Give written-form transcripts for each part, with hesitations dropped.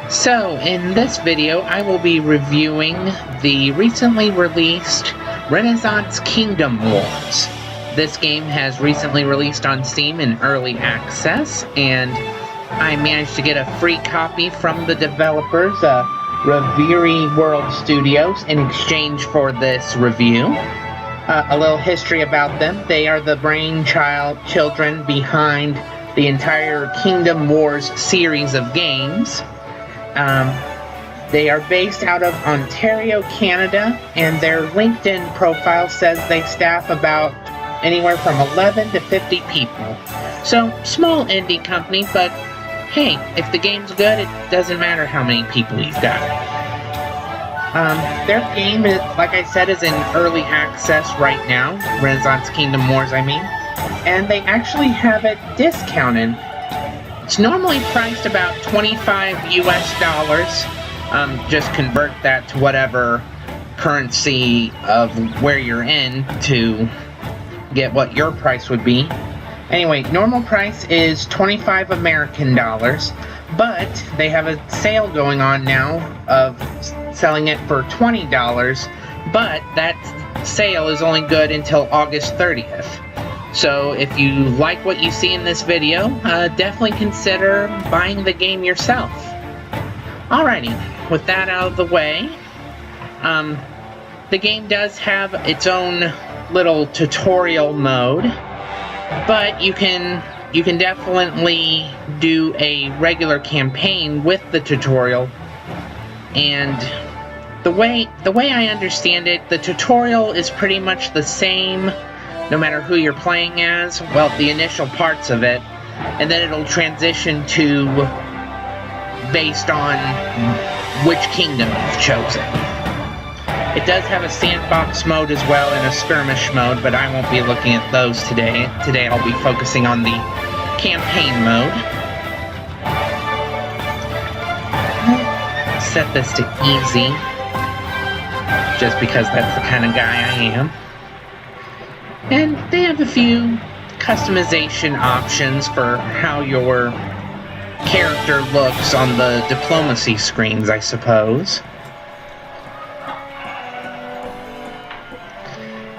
So, in this video, I will be reviewing the recently released Renaissance Kingdom Wars. This game has recently released on Steam in early access, and I managed to get a free copy from the developers, Reverie World Studios, in exchange for this review. A little history about them. They are the children behind the entire Kingdom Wars series of games. They are based out of Ontario, Canada, and their LinkedIn profile says they staff about anywhere from 11 to 50 people. So, small indie company, but hey, if the game's good, it doesn't matter how many people you've got. Their game, like I said, is in early access right now. Renaissance Kingdom Wars, I mean. And they actually have it discounted. It's normally priced about $25 US. Just convert that to whatever currency of where you're in to get what your price would be. Anyway, normal price is 25 American dollars, but they have a sale going on now of selling it for $20, but that sale is only good until August 30th. So if you like what you see in this video, definitely consider buying the game yourself. Alrighty, with that out of the way, the game does have its own little tutorial mode, but you can definitely do a regular campaign with the tutorial. And the way I understand it, the tutorial is pretty much the same no matter who you're playing as, well, the initial parts of it, and then it'll transition to based on which kingdom you've chosen. It does have a sandbox mode as well and a skirmish mode, but I won't be looking at those today. Today I'll be focusing on the campaign mode. I'll set this to easy, just because that's the kind of guy I am. And they have a few customization options for how your character looks on the diplomacy screens, I suppose.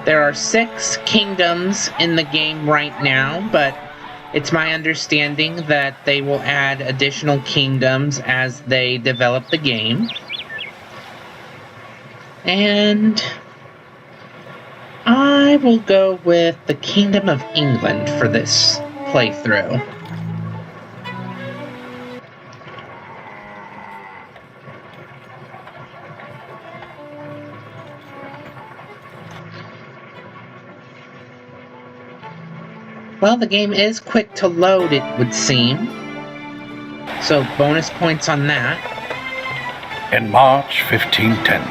There are 6 kingdoms in the game right now, but it's my understanding that they will add additional kingdoms as they develop the game. And I will go with the Kingdom of England for this playthrough. Well, the game is quick to load, it would seem. So, bonus points on that. In March 1510,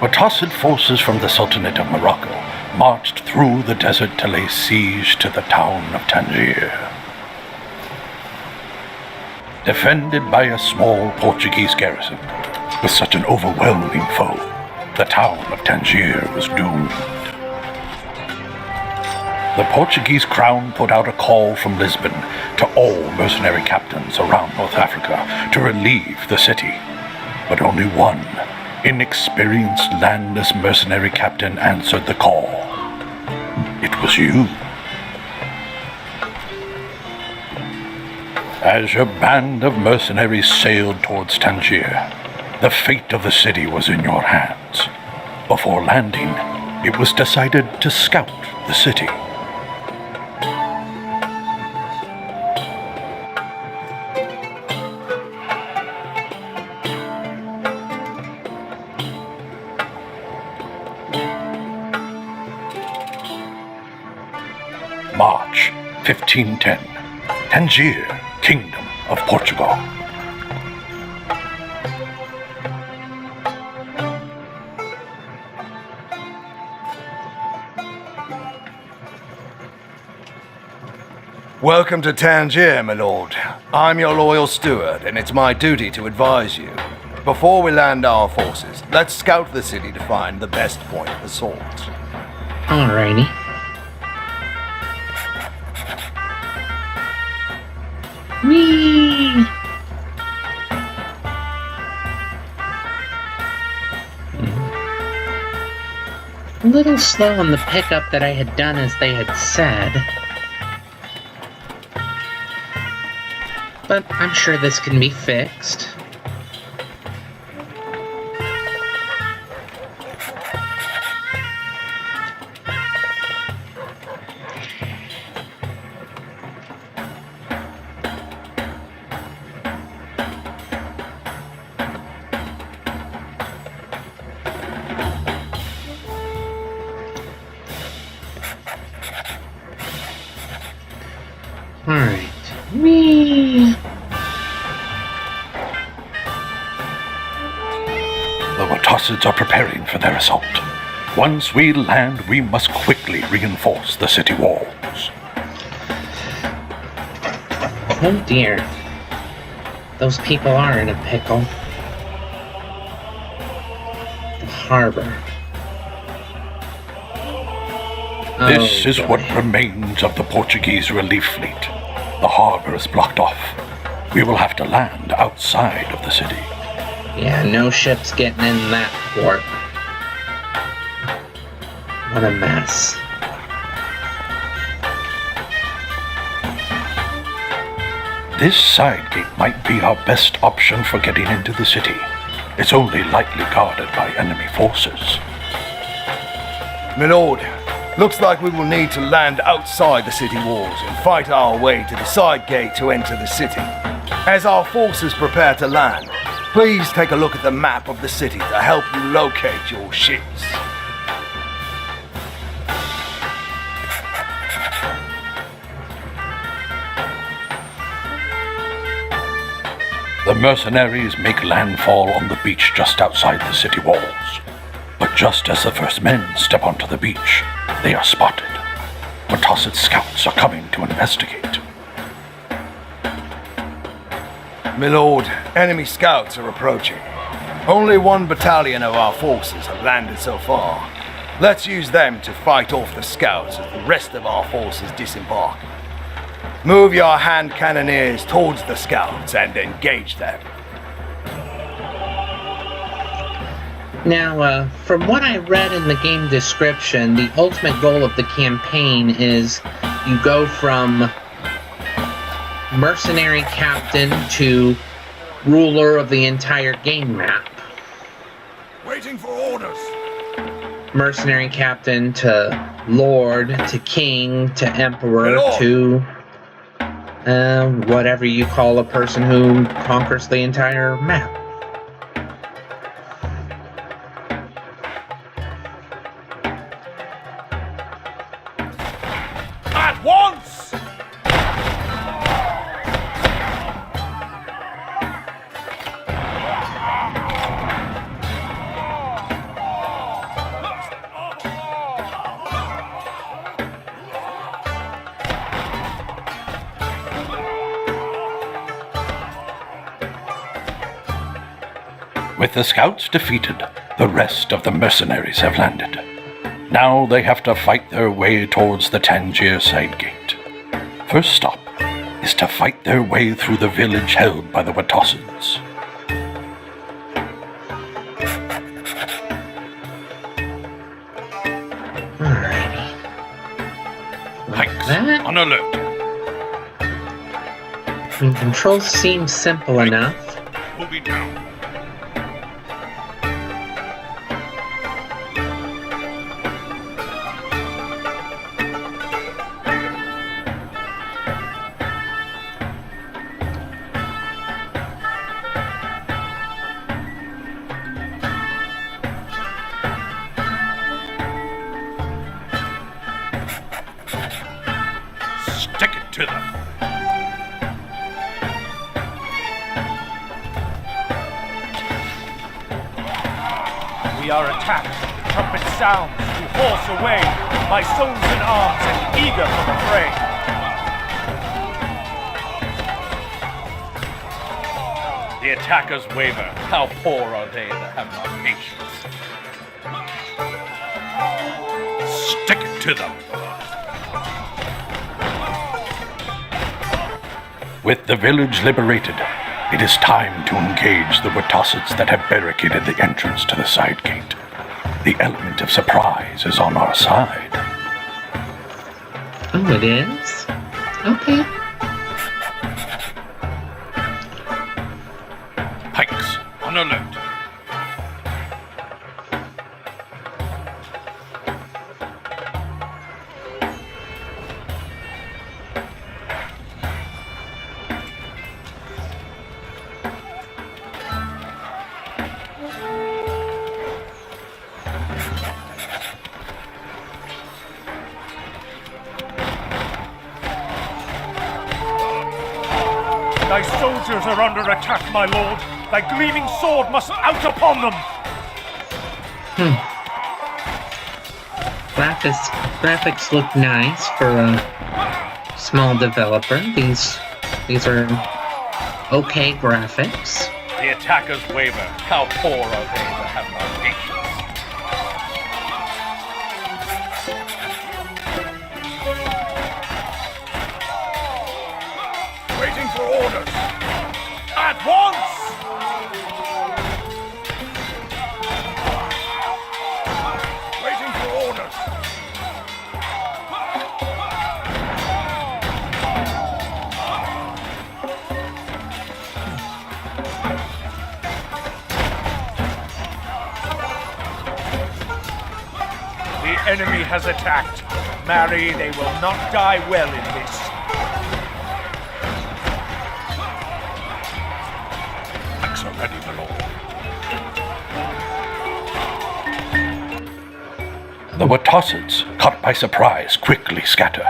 Muttassid forces from the Sultanate of Morocco marched through the desert to lay siege to the town of Tangier. Defended by a small Portuguese garrison, with such an overwhelming foe, the town of Tangier was doomed. The Portuguese crown put out a call from Lisbon to all mercenary captains around North Africa to relieve the city, but only one inexperienced landless mercenary captain answered the call. It was you. As your band of mercenaries sailed towards Tangier, the fate of the city was in your hands. Before landing, it was decided to scout the city. March 1510, Tangier, Kingdom of Portugal. Welcome to Tangier, my lord. I'm your loyal steward, and it's my duty to advise you. Before we land our forces, let's scout the city to find the best point of assault. Alrighty. Whee! little slow on the pickup that I had done as they had said. But I'm sure this can be fixed. Alright. Whee! The Watossids are preparing for their assault. Once we land, we must quickly reinforce the city walls. Oh dear. Those people are in a pickle. The harbor. This Oh, is boy. what remains of the Portuguese relief fleet. The harbor is blocked off. We will have to land outside of the city. Yeah, no ships getting in that port. What a mess. This side gate might be our best option for getting into the city. It's only lightly guarded by enemy forces. My lord, looks like we will need to land outside the city walls and fight our way to the side gate to enter the city. As our forces prepare to land, please take a look at the map of the city to help you locate your ships. The mercenaries make landfall on the beach just outside the city walls. But just as the first men step onto the beach, they are spotted. Watossid scouts are coming to investigate. My lord, enemy scouts are approaching. Only one battalion of our forces have landed so far. Let's use them to fight off the scouts as the rest of our forces disembark. Move your hand cannoneers towards the scouts and engage them. Now, from what I read in the game description, the ultimate goal of the campaign is you go from mercenary captain to ruler of the entire game map. Waiting for orders. Mercenary captain to lord to king to emperor Lord. to whatever you call a person who conquers the entire map. At once! With the scouts defeated, the rest of the mercenaries have landed. Now they have to fight their way towards the Tangier side gate. First stop is to fight their way through the village held by the Watossids. Alrighty. Pikes, that? on alert. Controls seem simple enough. Moving down. Stick it to them. We are attacked. The trumpet sounds. We horse away. My soul's in arms and eager for the fray. The attackers waver. How poor are they that have not patience? Stick it to them. With the village liberated, it is time to engage the Watossids that have barricaded the entrance to the side gate. The element of surprise is on our side. Oh, it is? Okay. Pikes, on alert. Thy soldiers are under attack, my lord. Thy gleaming sword must out upon them. Graphics look nice for a small developer. These are okay graphics. The attackers waver. How poor are they that have no patience? Waiting for orders. At once! Waiting for orders. The enemy has attacked. Marry, they will not die well in this. Pikes are ready, my lord. The Watossids, caught by surprise, quickly scatter.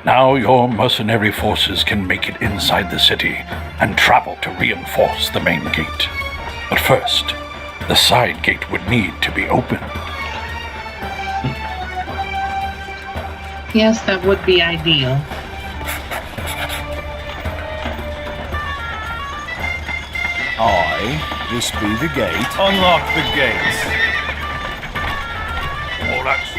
Now your mercenary forces can make it inside the city and travel to reinforce the main gate. But first, the side gate would need to be opened. Yes, that would be ideal. This be the gate. Unlock the gates. All that's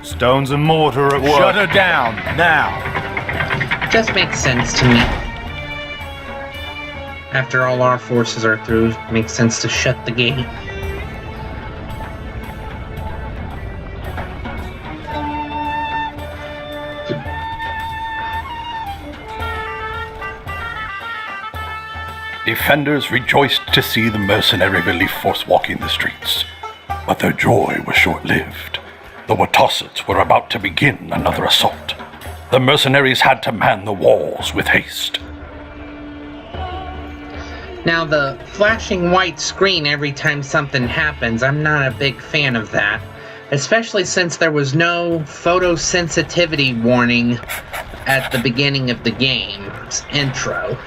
Stones and mortar at work. Shut her down, now. Just makes sense to me. After all our forces are through, it makes sense to shut the gate. Defenders rejoiced to see the mercenary relief force walking the streets, but their joy was short-lived. The Watossids were about to begin another assault. The mercenaries had to man the walls with haste. Now, the flashing white screen every time something happens, I'm not a big fan of that. Especially since there was no photosensitivity warning at the beginning of the game's intro.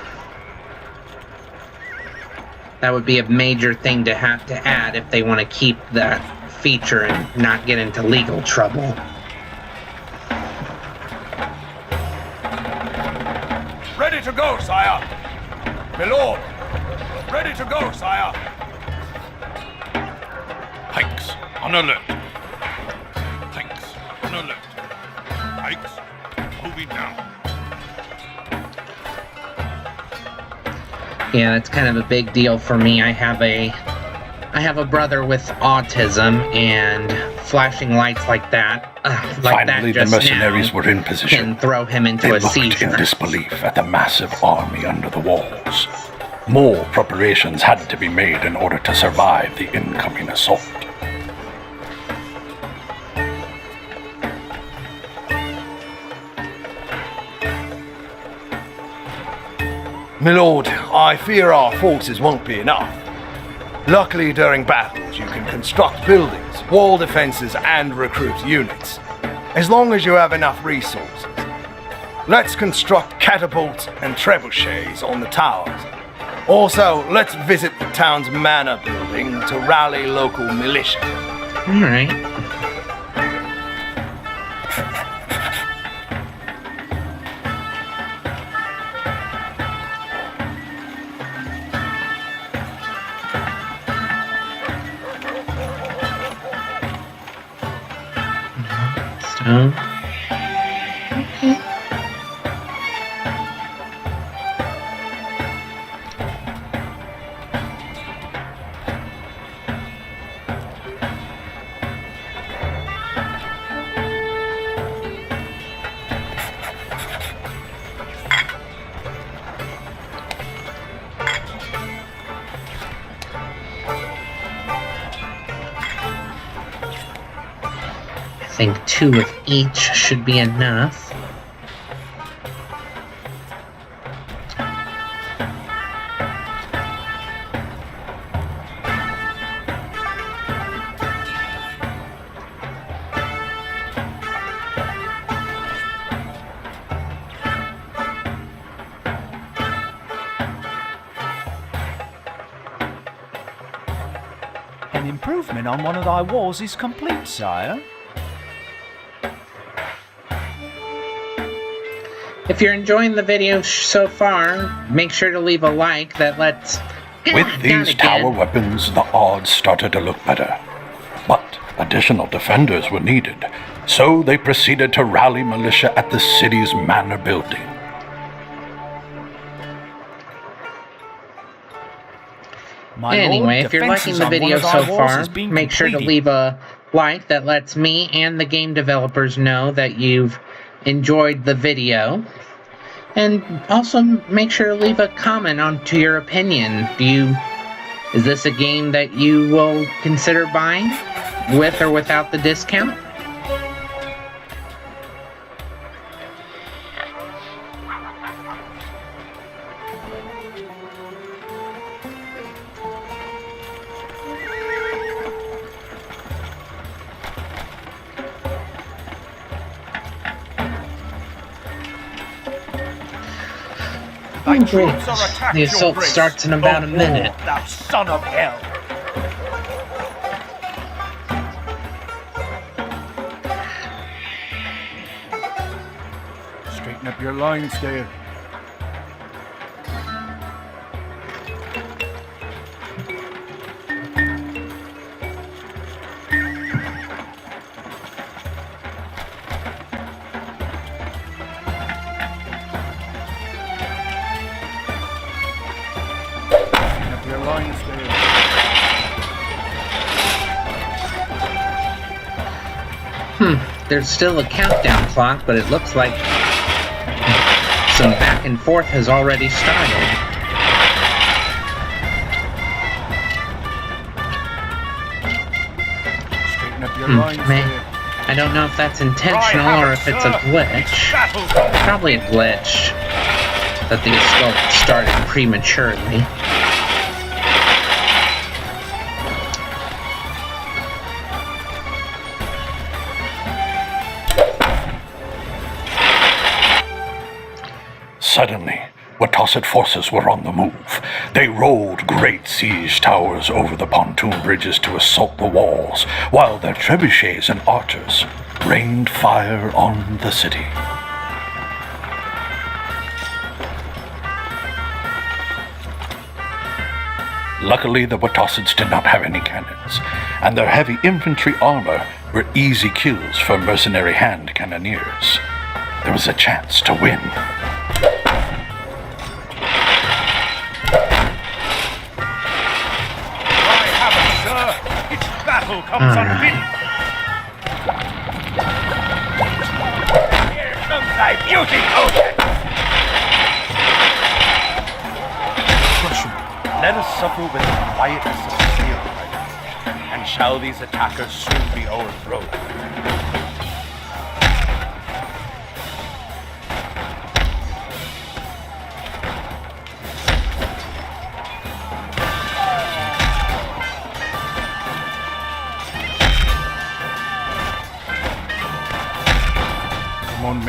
That would be a major thing to have to add if they want to keep that feature and not get into legal trouble. Ready to go, sire. My lord. Ready to go, sire. Pikes, on alert. Pikes, on alert. Pikes, moving now. Yeah, it's kind of a big deal for me. I have a brother with autism, and flashing lights like that, Finally, the mercenaries were in can position. throw him into They a looked seizure. in disbelief at the massive army under the walls. More preparations had to be made in order to survive the incoming assault. My lord, I fear our forces won't be enough. Luckily, during battles, you can construct buildings walls, wall defenses, and recruit units, as long as you have enough resources. Let's construct catapults and trebuchets on the towers. Also, let's visit the town's manor building to rally local militia. All right. Stone. Okay. I think 2 of each should be enough. An improvement on one of thy walls is complete, sire. If you're enjoying the video so far, make sure to leave a like that lets... With Not these again. tower weapons, the odds started to look better. But additional defenders were needed, so they proceeded to rally militia at the city's manor building. My Anyway, lord, if you're liking defences the on one video of thy so walls far, has been make sure to completed. leave a like that lets me and the game developers know that you've enjoyed the video. And also make sure to leave a comment on to your opinion. Is this a game that you will consider buying with or without the discount? Thy Great. troops are attacked, The your assault grace. starts in about a O minute. war, thou son of hell. Straighten up your lines there. Straighten up your lines there. There's still a countdown clock, but it looks like some back and forth has already started. Straighten up your Hmm, lines man. there. I don't know if that's intentional or if it's a glitch. Probably a glitch that the assault started prematurely. Suddenly, Watosit forces were on the move. They rolled great siege towers over the pontoon bridges to assault the walls, while their trebuchets and archers rained fire on the city. Luckily, the Watosids did not have any cannons, and their heavy infantry armor were easy kills for mercenary hand cannoneers. There was a chance to win. I have it, sir. Its battle comes unbidden. Here comes thy beauty, Odin. Let us suffer with the quietness of steel, and shall these attackers soon be overthrown.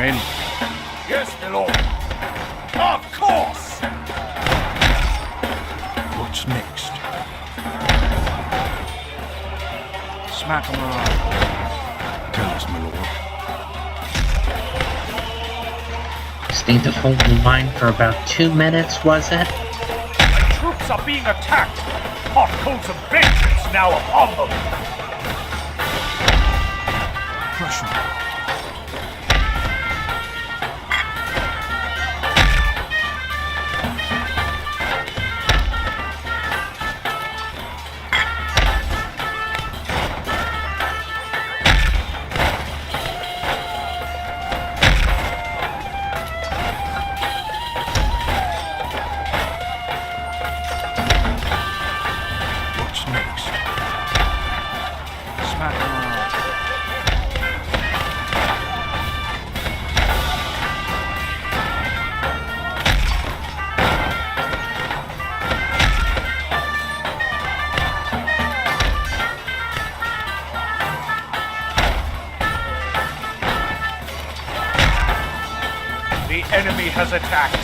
men? Yes, my lord. Of course! What's next? Smack 'em around. Tell us, my lord. Just need to hold the line for about 2 minutes, was it? My troops are being attacked. Hot coals of vengeance now upon them. Crush 'em. What's next? Smack 'em around. The enemy has attacked.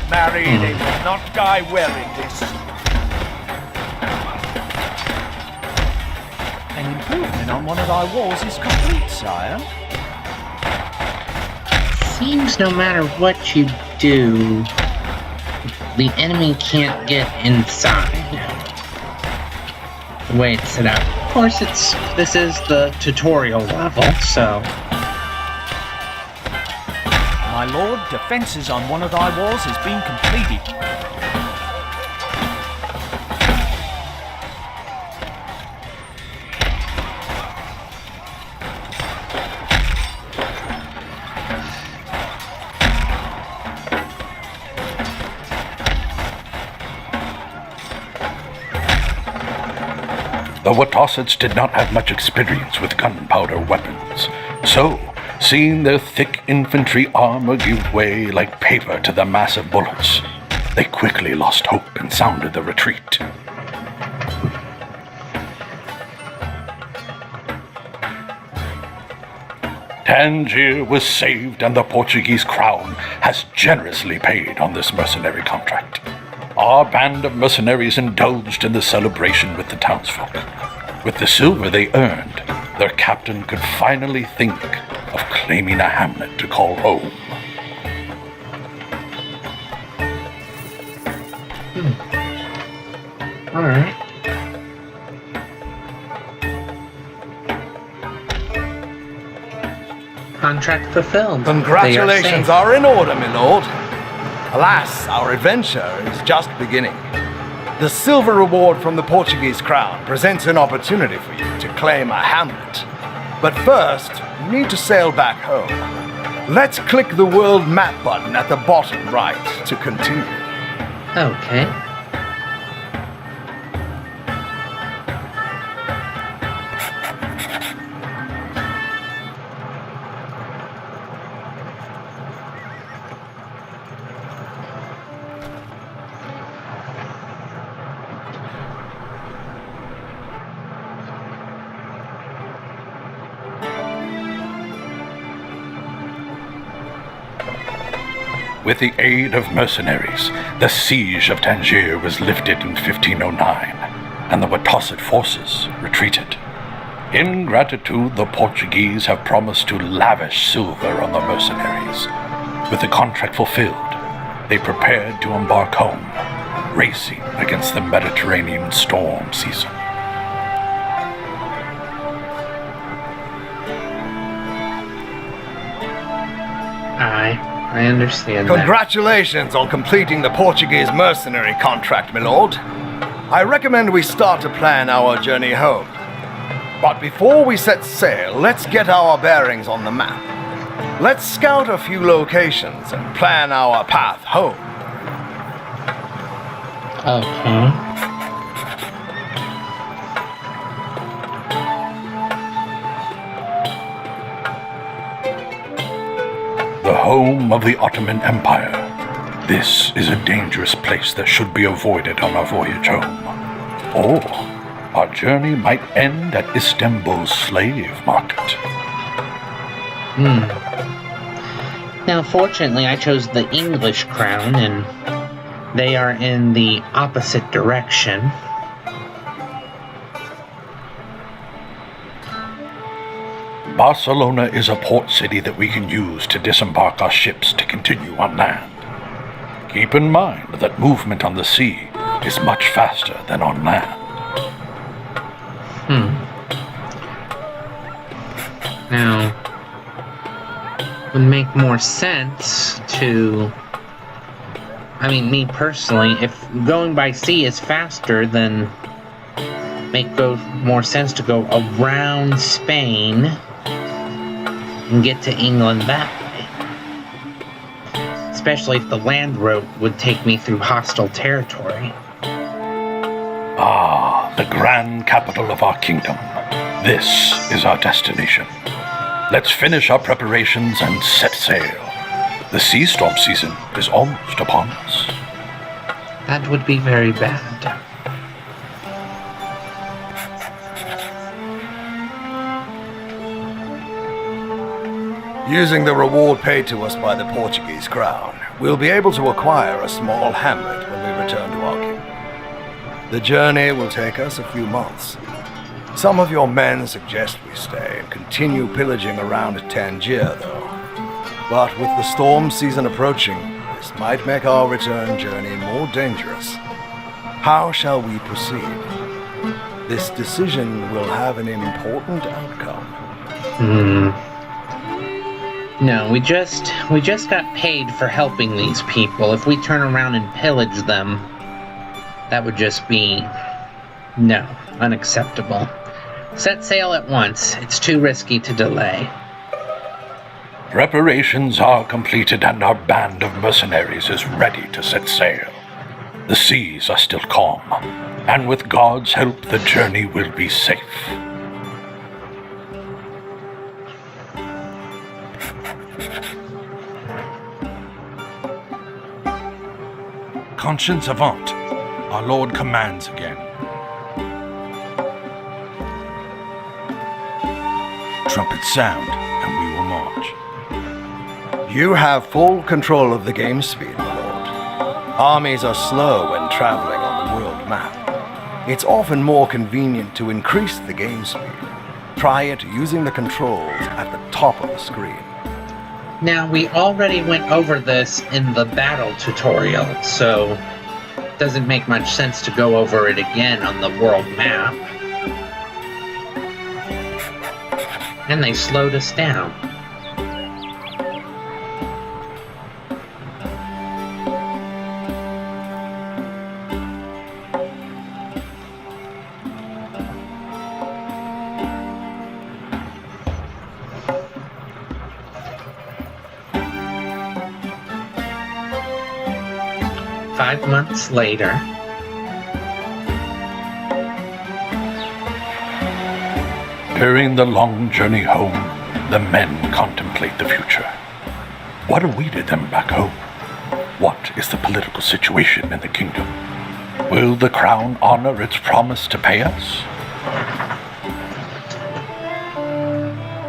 Marry, they will not die well in this. An improvement on one of thy walls is complete, sire. Seems no matter what you do, the enemy can't get inside. The way it's set up. Of course, this is the tutorial level, so My lord, defences on one of thy walls has been completed. The Watossets did not have much experience with gunpowder weapons, so, seeing their thick infantry armor give way like paper to the massive bullets, they quickly lost hope and sounded the retreat. Tangier was saved, and the Portuguese crown has generously paid on this mercenary contract. Our band of mercenaries indulged in the celebration with the townsfolk. With the silver they earned, their captain could finally think of claiming a hamlet to call home. alright. Contract fulfilled. Congratulations are in order, my lord. Alas, our adventure is just beginning. The silver reward from the Portuguese crown presents an opportunity for you to claim a hamlet. But first, you need to sail back home. Let's click the world map button at the bottom right to continue. Okay. With the aid of mercenaries, the siege of Tangier was lifted in 1509, and the Watosset forces retreated. In gratitude, the Portuguese have promised to lavish silver on the mercenaries. With the contract fulfilled, they prepared to embark home, racing against the Mediterranean storm season. I understand that. Congratulations on completing the Portuguese mercenary contract, my lord. I recommend we start to plan our journey home. But before we set sail, let's get our bearings on the map. Let's scout a few locations and plan our path home. Okay. The home of the Ottoman Empire. This is a dangerous place that should be avoided on our voyage home. Or our journey might end at Istanbul's slave market. Now, fortunately, I chose the English crown, and they are in the opposite direction. Barcelona is a port city that we can use to disembark our ships to continue on land. Keep in mind that movement on the sea is much faster than on land. Now, it would make more sense to... I mean, me personally, if going by sea is faster, then go more sense to go around Spain and get to England that way. Especially if the land route would take me through hostile territory. Ah, the grand capital of our kingdom. This is our destination. Let's finish our preparations and set sail. The sea storm season is almost upon us. That would be very bad. Using the reward paid to us by the Portuguese crown, we'll be able to acquire a small hamlet when we return to our kingdom. The journey will take us a few months. Some of your men suggest we stay and continue pillaging around Tangier, though. But with the storm season approaching, this might make our return journey more dangerous. How shall we proceed? This decision will have an important outcome. No, we just got paid for helping these people. If we turn around and pillage them, that would just be... no, unacceptable. Set sail at once. It's too risky to delay. Preparations are completed and our band of mercenaries is ready to set sail. The seas are still calm, and with God's help the journey will be safe. Conscience avant. Our Lord commands again. Trumpets sound, and we will march. You have full control of the game speed, my lord. Armies are slow when traveling on the world map. It's often more convenient to increase the game speed. Try it using the controls at the top of the screen. Now, we already went over this in the battle tutorial, so it doesn't make much sense to go over it again on the world map. And they slowed us down. Five months later, during the long journey home, the men contemplate the future. What awaited them back home? What is the political situation in the kingdom? Will the crown honor its promise to pay us?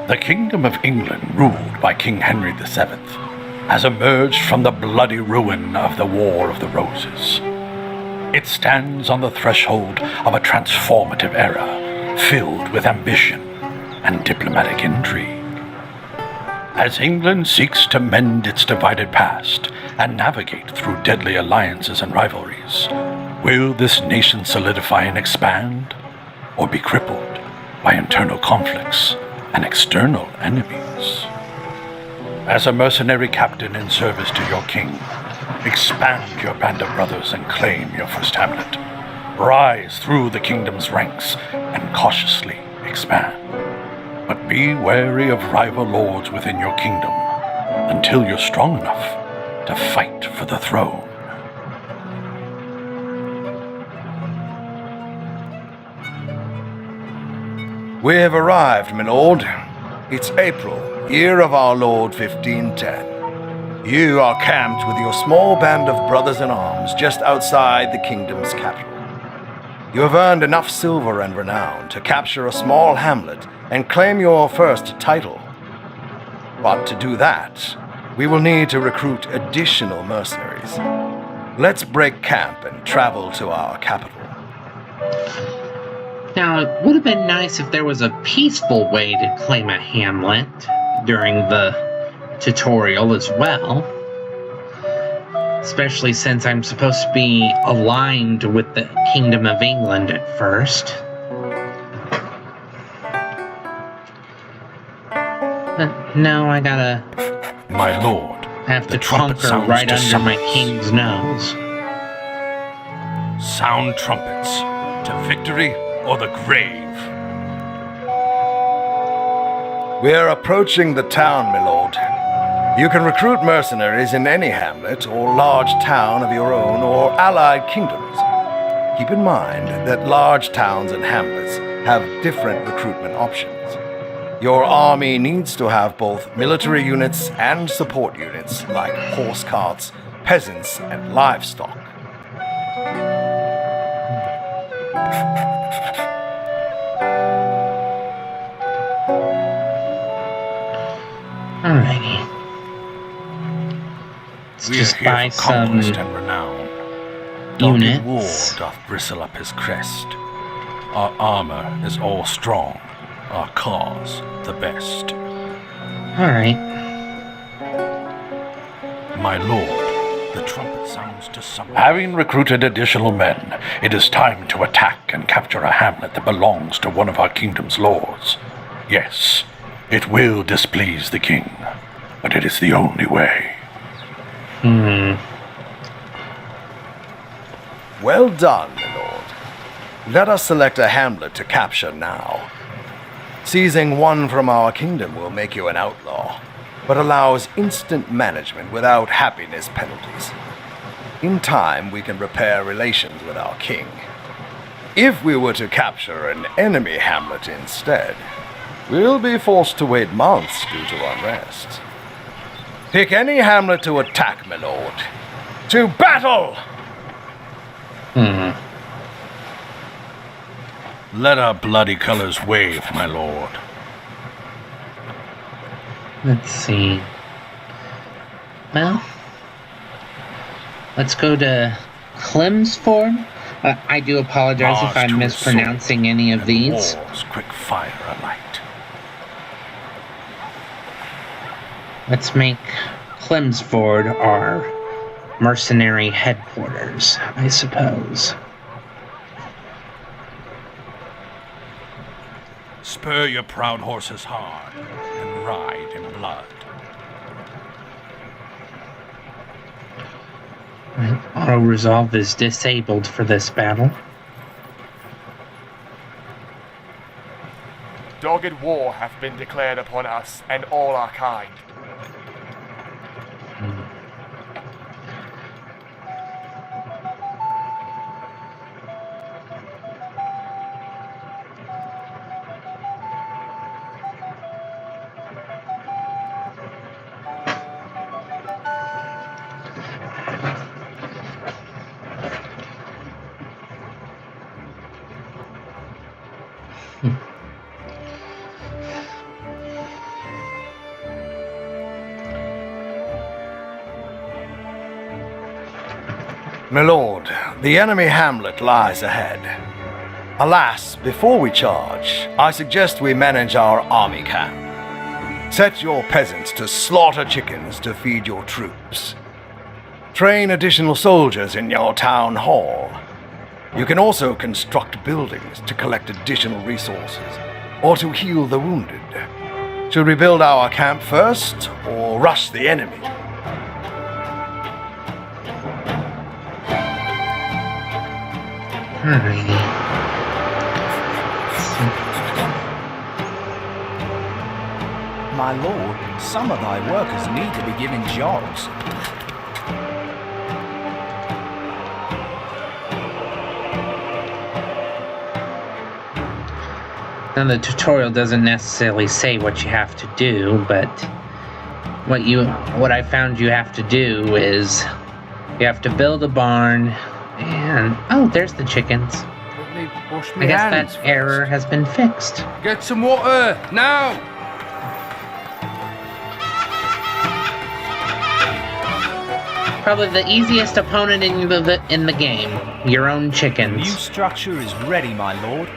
The Kingdom of England, ruled by King Henry VII, has emerged from the bloody ruin of the War of the Roses. It stands on the threshold of a transformative era, filled with ambition and diplomatic intrigue. As England seeks to mend its divided past and navigate through deadly alliances and rivalries, will this nation solidify and expand, or be crippled by internal conflicts and external enemies? As a mercenary captain in service to your king, expand your band of brothers and claim your first hamlet. Rise through the kingdom's ranks and cautiously expand. But be wary of rival lords within your kingdom until you're strong enough to fight for the throne. We have arrived, my lord. It's April, year of our Lord 1510. You are camped with your small band of brothers-in-arms just outside the kingdom's capital. You have earned enough silver and renown to capture a small hamlet and claim your first title. But to do that, we will need to recruit additional mercenaries. Let's break camp and travel to our capital. Now, it would have been nice if there was a peaceful way to claim a hamlet during the tutorial as well. Especially since I'm supposed to be aligned with the Kingdom of England at first. But no, I gotta My lord, have to the trumpet conquer sounds right to under my summons. king's nose. Sound trumpets to victory or the grave. We are approaching the town, my lord. You can recruit mercenaries in any hamlet or large town of your own or allied kingdoms. Keep in mind that large towns and hamlets have different recruitment options. Your army needs to have both military units and support units like horse carts, peasants, and livestock. Alrighty. Let's We are just here buy for some conquest and renown. Dogged war units. doth bristle up his crest. Our armor is all strong, our cause the best. Alright. My lord, the trumpet sounds to summon. Having recruited additional men, it is time to attack and capture a hamlet that belongs to one of our kingdom's lords. Yes, it will displease the king, but it is the only way. Well done, my lord. Let us select a hamlet to capture now. Seizing one from our kingdom will make you an outlaw, but allows instant management without happiness penalties. In time, we can repair relations with our king. If we were to capture an enemy hamlet instead, we'll be forced to wait months due to unrest. Pick any hamlet to attack, my lord. To battle! Let our bloody colors wave, my lord. Let's see. Well, let's go to Clemsford. I do apologize if Mars I'm to a mispronouncing sword, any of and these. War's quick fire alight. Let's make Clemsford our mercenary headquarters, I suppose. Spur your proud horses hard and ride in blood. Auto resolve is disabled for this battle. Dogged war hath been declared upon us and all our kind. My lord, the enemy hamlet lies ahead. Alas, before we charge, I suggest we manage our army camp. Set your peasants to slaughter chickens to feed your troops. Train additional soldiers in your town hall. You can also construct buildings to collect additional resources or to heal the wounded. Should we build our camp first or rush the enemy? Alrighty. My lord, some of thy workers need to be given jobs. Now the tutorial doesn't necessarily say what you have to do, but what I found you have to do is you have to build a barn and oh, there's the chickens. Let me wash I my guess hands that error has been fixed. Get some water now. Probably the easiest opponent in the game. Your own New chickens. structure is ready, my lord.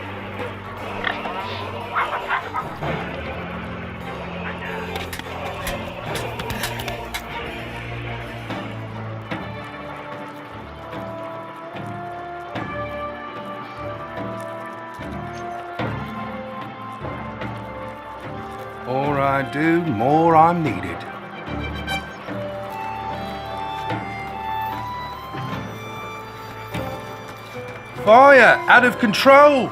More I do, more I'm needed. Fire! Out of control!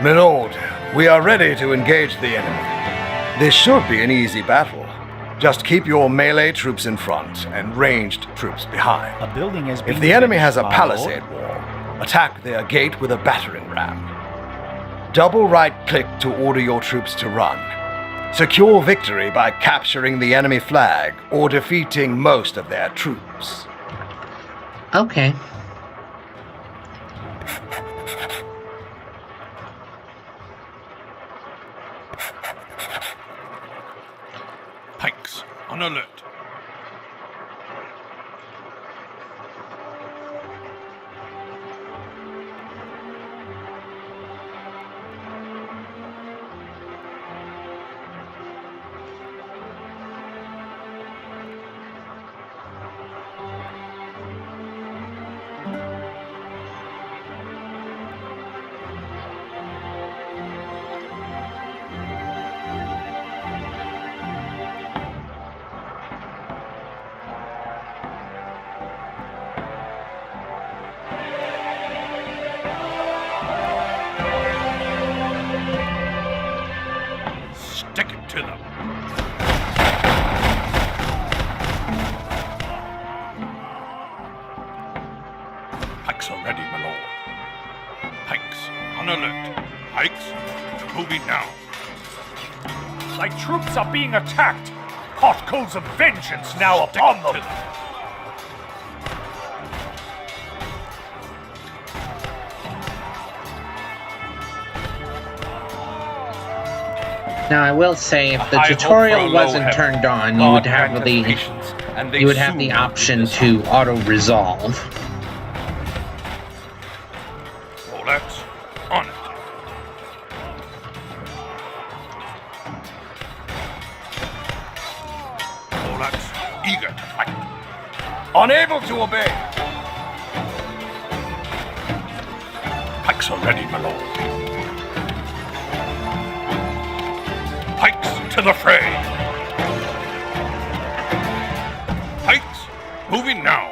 My lord, we are ready to engage the enemy. This should be an easy battle. Just keep your melee troops in front and ranged troops behind. A building has been If the enemy finished, has a my palisade lord. wall, attack their gate with a battering ram. Double right-click to order your troops to run. Secure victory by capturing the enemy flag or defeating most of their troops. Okay. Pikes on alert. Stick it to them. Pikes are ready, my lord. Pikes on alert. Pikes moving now. My troops are being attacked. Hot coals of vengeance now upon them. Now I will say, if the I hope for a tutorial low wasn't heaven. turned on, you God would have grant us the patience, and they you would have soon the will option be this. to auto resolve. Poleaxe on it. Poleaxe eager to fight. Unable to obey. Pikes are ready, my lord. Pikes to the fray. Pikes moving now.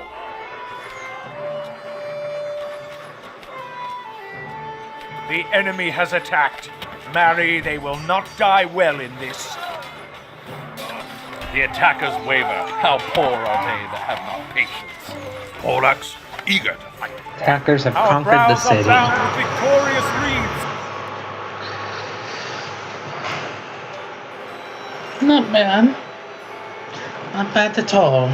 The enemy has attacked. Marry, they will not die well in this. The attackers waver. How poor are they that have not patience? Poleaxe eager to fight. Attackers have Our conquered the brows are city. bound with victorious wreaths. Not bad. Not bad at all.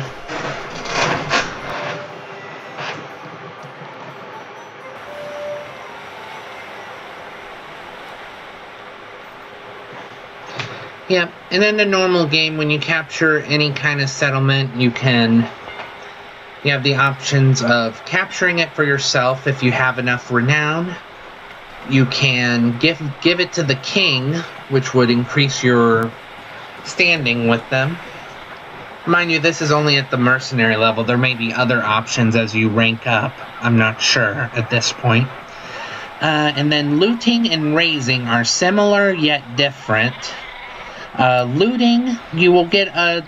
Yeah, and in the normal game, when you capture any kind of settlement, you have the options of capturing it for yourself if you have enough renown. You can give it to the king, which would increase your standing with them. Mind you, this is only at the mercenary level. There may be other options as you rank up. I'm not sure at this point. And then looting and raising are similar yet different. Looting, you will get a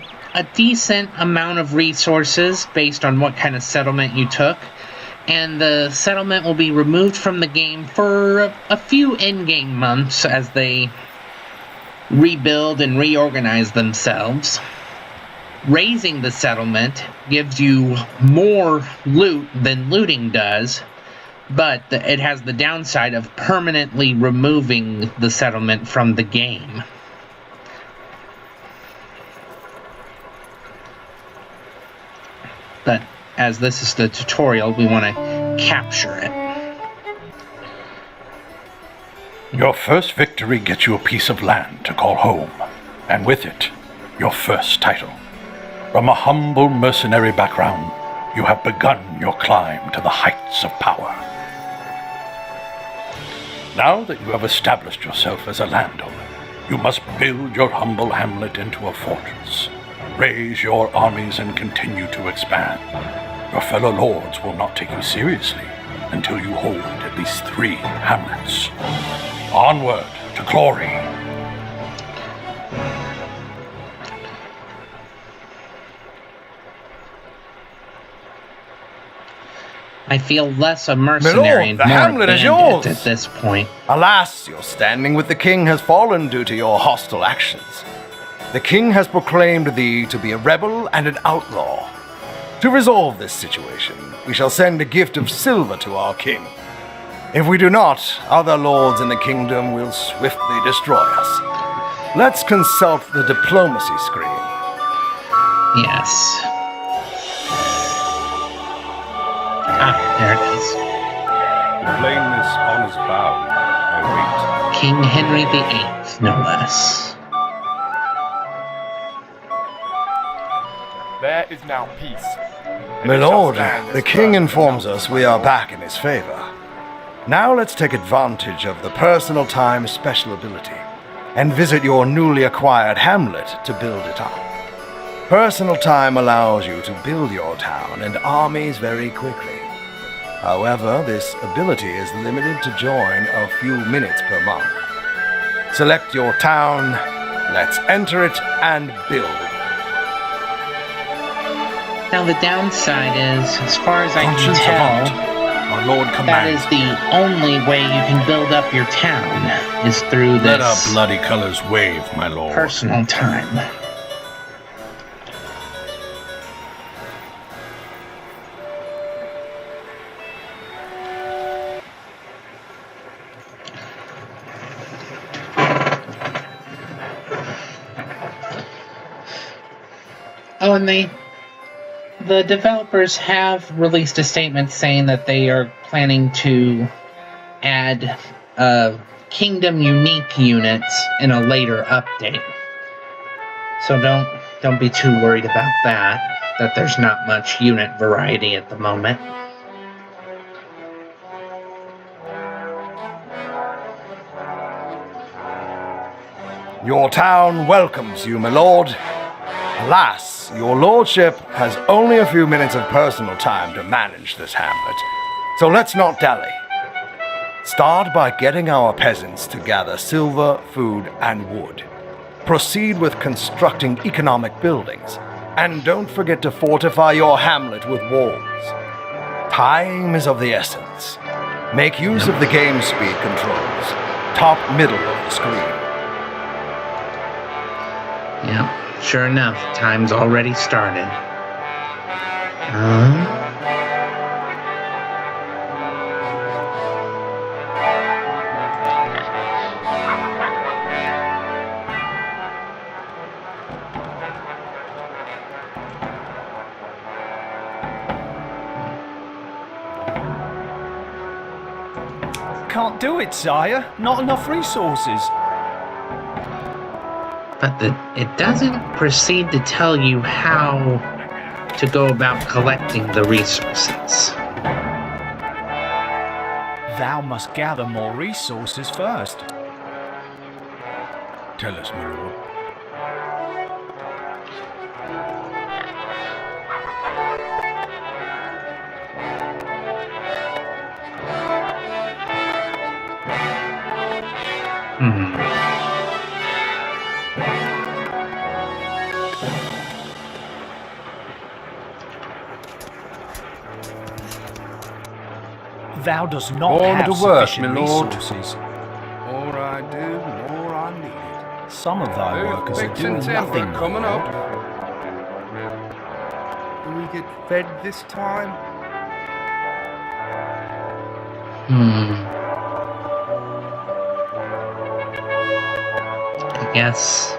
decent amount of resources based on what kind of settlement you took. And the settlement will be removed from the game for a few in-game months as they rebuild and reorganize themselves. Raising the settlement gives you more loot than looting does, but it has the downside of permanently removing the settlement from the game. But as this is the tutorial, we want to capture it. Your first victory gets you a piece of land to call home, and with it, your first title. From a humble mercenary background, you have begun your climb to the heights of power. Now that you have established yourself as a landowner, you must build your humble hamlet into a fortress, raise your armies, and continue to expand. Your fellow lords will not take you seriously until you hold at least 3 hamlets. Onward to glory. I feel less a mercenary and the more hamlet is bandit yours. at this point. Alas, your standing with the king has fallen due to your hostile actions. The king has proclaimed thee to be a rebel and an outlaw. To resolve this situation, we shall send a gift of silver to our king. If we do not, other lords in the kingdom will swiftly destroy us. Let's consult the diplomacy screen. Yes. There it is. Plainness honors bound, I King Henry VIII, no less. There is now peace. My lord, the king informs us we are back in his favor. Now let's take advantage of the personal time special ability and visit your newly acquired hamlet to build it up. Personal time allows you to build your town and armies very quickly. However, this ability is limited to join a few minutes per month. Select your town, let's enter it and build. Now the downside is, as far as I can Conscience tell, avant. Our Lord that commands. is the only way you can build up your town, is through Let our this bloody colors wave, my lord. personal time. Oh, and the developers have released a statement saying that they are planning to add kingdom unique units in a later update. So don't be too worried about that there's not much unit variety at the moment. Your town welcomes you, my lord. Alas, your lordship has only a few minutes of personal time to manage this hamlet, so let's not dally. Start by getting our peasants to gather silver, food, and wood. Proceed with constructing economic buildings, and don't forget to fortify your hamlet with walls. Time is of the essence. Make use of the game speed controls, top middle of the screen. Yep. Sure enough, time's already started. Can't do it, sire. Not enough resources. But it doesn't proceed to tell you how to go about collecting the resources. Thou must gather more resources first. Tell us, my lord. Thou dost not Born have to work, sufficient my lord. resources. More I do, more I need it. Some of thy workers are Fixing doing timber nothing. coming up. Do we get fed this time? I guess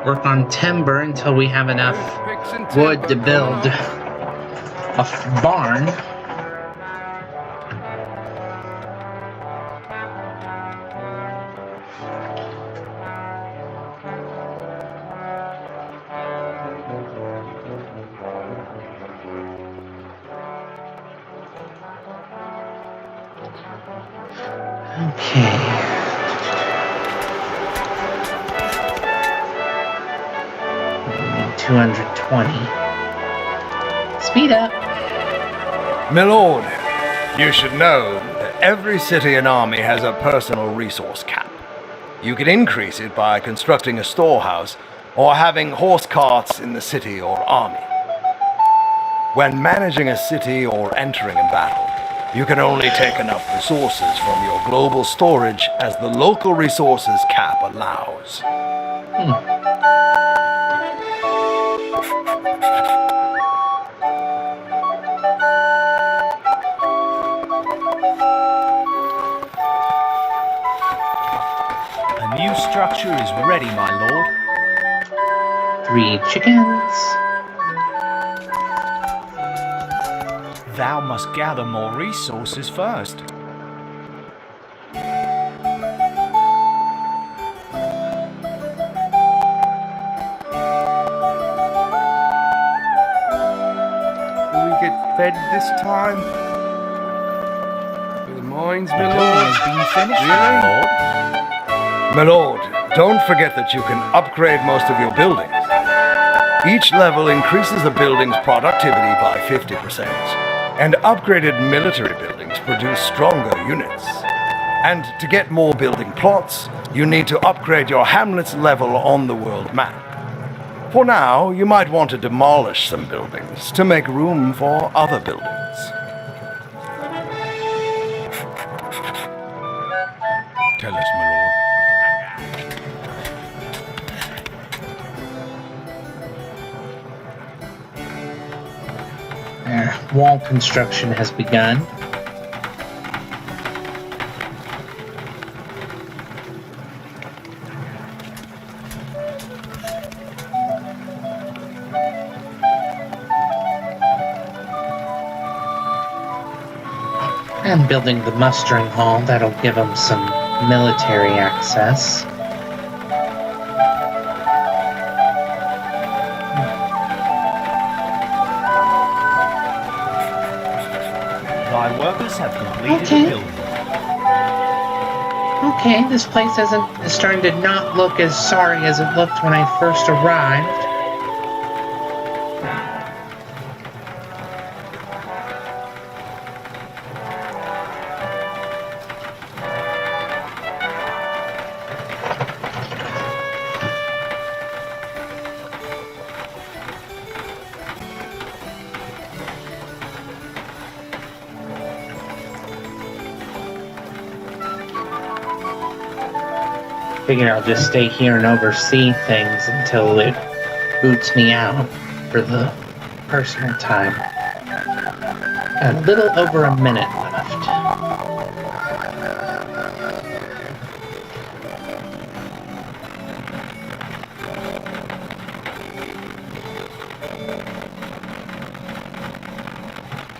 work on timber until we have enough Fixing wood to timber build coming up. a barn. Okay. 220. Speed up. My lord, you should know that every city and army has a personal resource cap. You can increase it by constructing a storehouse or having horse carts in the city or army. When managing a city or entering a battle, you can only take enough resources from your global storage as the local resources cap allows. A new structure is ready, my lord. 3 chickens. Thou must gather more resources first. Do we get fed this time? Do the mines, The my building lord? has been finished, Really? my lord. My lord, don't forget that you can upgrade most of your buildings. Each level increases the building's productivity by 50%, and upgraded military buildings produce stronger units. And to get more building plots, you need to upgrade your hamlet's level on the world map. For now, you might want to demolish some buildings to make room for other buildings. Tell us, my lord. Wall construction has begun. And building the mustering hall, that'll give them some military access. Thy workers have completed Okay. the building. Okay, this place is starting to not look as sorry as it looked when I first arrived. Figured I'll just stay here and oversee things until it boots me out for the personal time. A little over a minute left.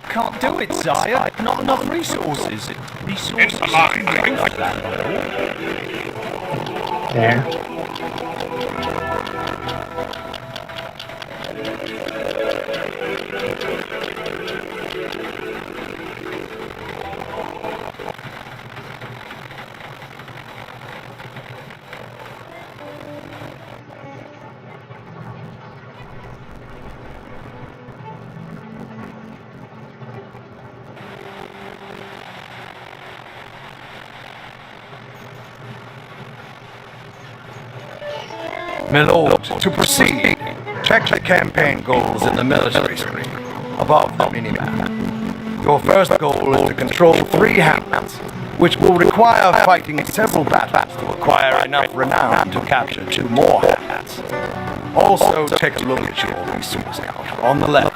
Can't do it, sire. Not enough resources. Resources. There. My lord, to proceed, check the campaign goals in the military screen, above the minimap. Your first goal is to control 3 hamlets, which will require fighting several battles to acquire enough renown to capture 2 more hats. Also, take a look at your resource counter on the left.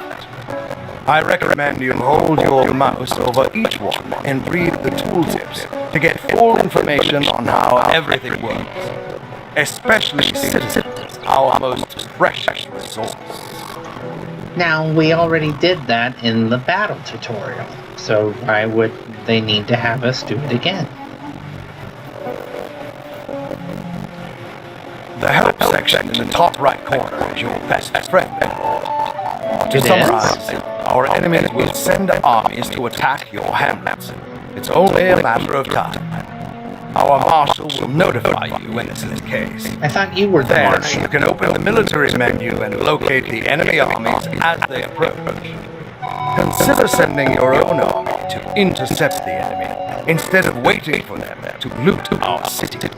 I recommend you hold your mouse over each one and read the tooltips to get full information on how everything works, especially citizens, our most precious resource. Now, we already did that in the battle tutorial, so why would they need to have us do it again? The help section in the top right corner is your best friend. To It summarize, our enemies will send armies to attack your hamlets. It's only a matter of time. Our marshal will notify you when this is the case. I thought you were the Then marshal. you can open the military menu and locate the enemy armies as they approach. Consider sending your own army to intercept the enemy instead of waiting for them to loot our city.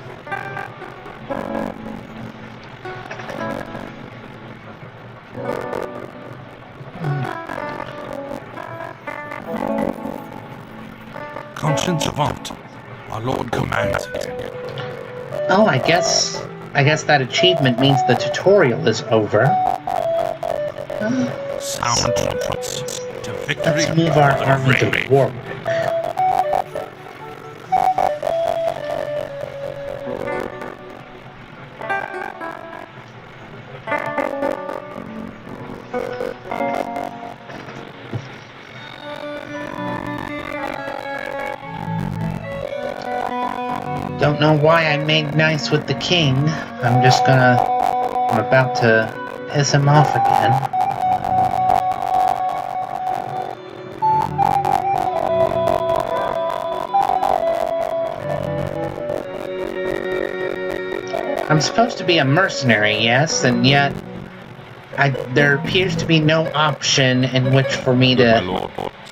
Conscience avant. Our Lord commands it. Oh, I guess that achievement means the tutorial is over. Sound trumpets. To victory. Let's move our or the army to grave. Warwick. Don't know why I made nice with the king. I'm about to piss him off again. I'm supposed to be a mercenary, yes, and yet there appears to be no option in which for me to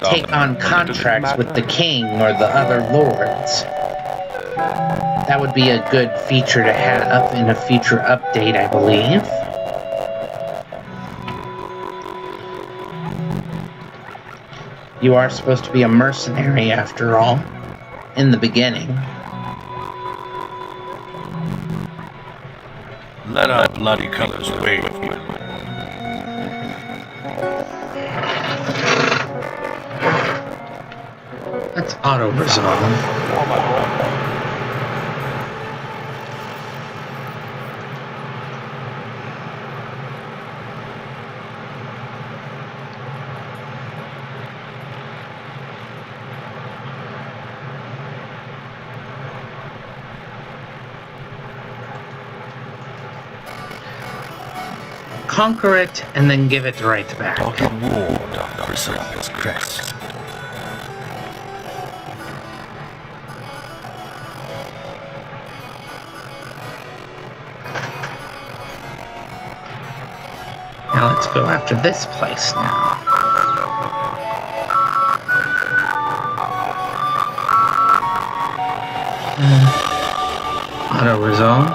take on contracts with the king or the other lords. That would be a good feature to have in a future update, I believe. You are supposed to be a mercenary, after all, in the beginning. Let our bloody colors wave. Let's auto-resolve. Conquer it, and then give it right back. Dr. Ward of the Chrysalis Crest. Now let's go after this place now. Auto-resolve.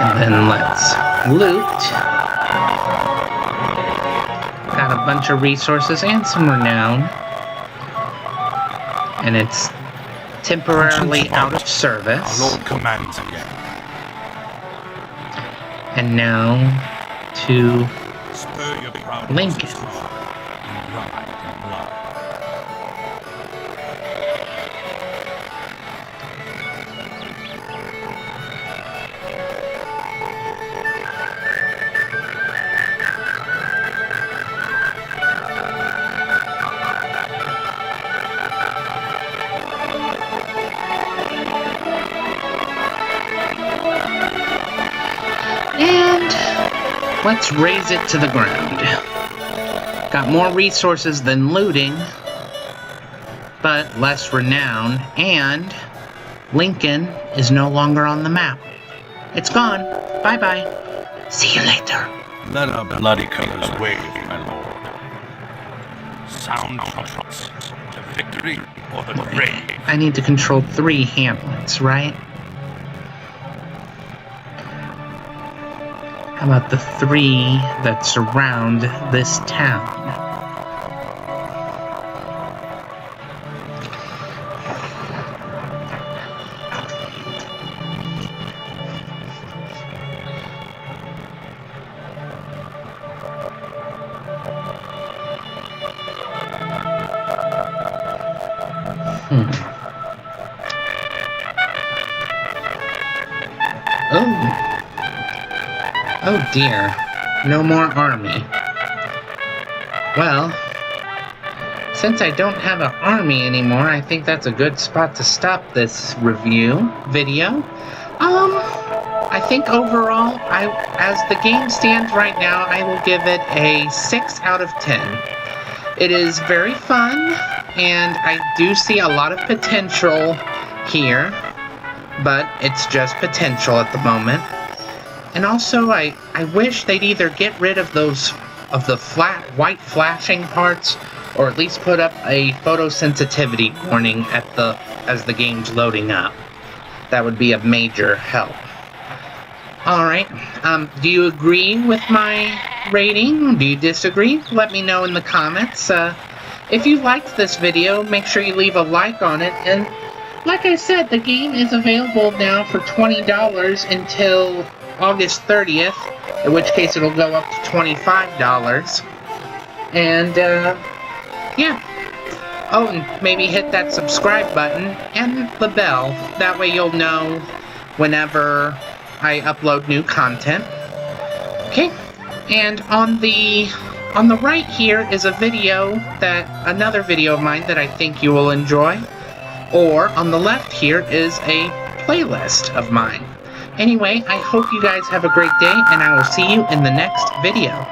And then let's loot. Got a bunch of resources and some renown. And it's temporarily out of Our service. Lord commands again. And now to Spur your proud Lincoln. horses on, and ride in blood. And let's raise it to the ground. Got more resources than looting, but less renown, and Lincoln is no longer on the map. It's gone. Bye-bye. See you later. Let our bloody colors wave, my lord. Sound trumpets. To victory or the grave. I need to control 3 hamlets, right? How about the 3 that surround this town? Oh. Oh dear. No more army. Well, since I don't have an army anymore, I think that's a good spot to stop this video. I think overall, as the game stands right now, I will give it a 6 out of 10. It is very fun, and I do see a lot of potential here, but it's just potential at the moment. And also, I wish they'd either get rid of the flat white flashing parts, or at least put up a photosensitivity warning as the game's loading up. That would be a major help. Alright, do you agree with my rating? Do you disagree? Let me know in the comments. If you liked this video, make sure you leave a like on it. And like I said, the game is available now for $20 until August 30th, in which case it'll go up to $25. And, yeah. Oh, and maybe hit that subscribe button and the bell. That way you'll know whenever I upload new content. Okay, and on the right here is another video of mine that I think you will enjoy. Or on the left here is a playlist of mine. Anyway, I hope you guys have a great day, and I will see you in the next video.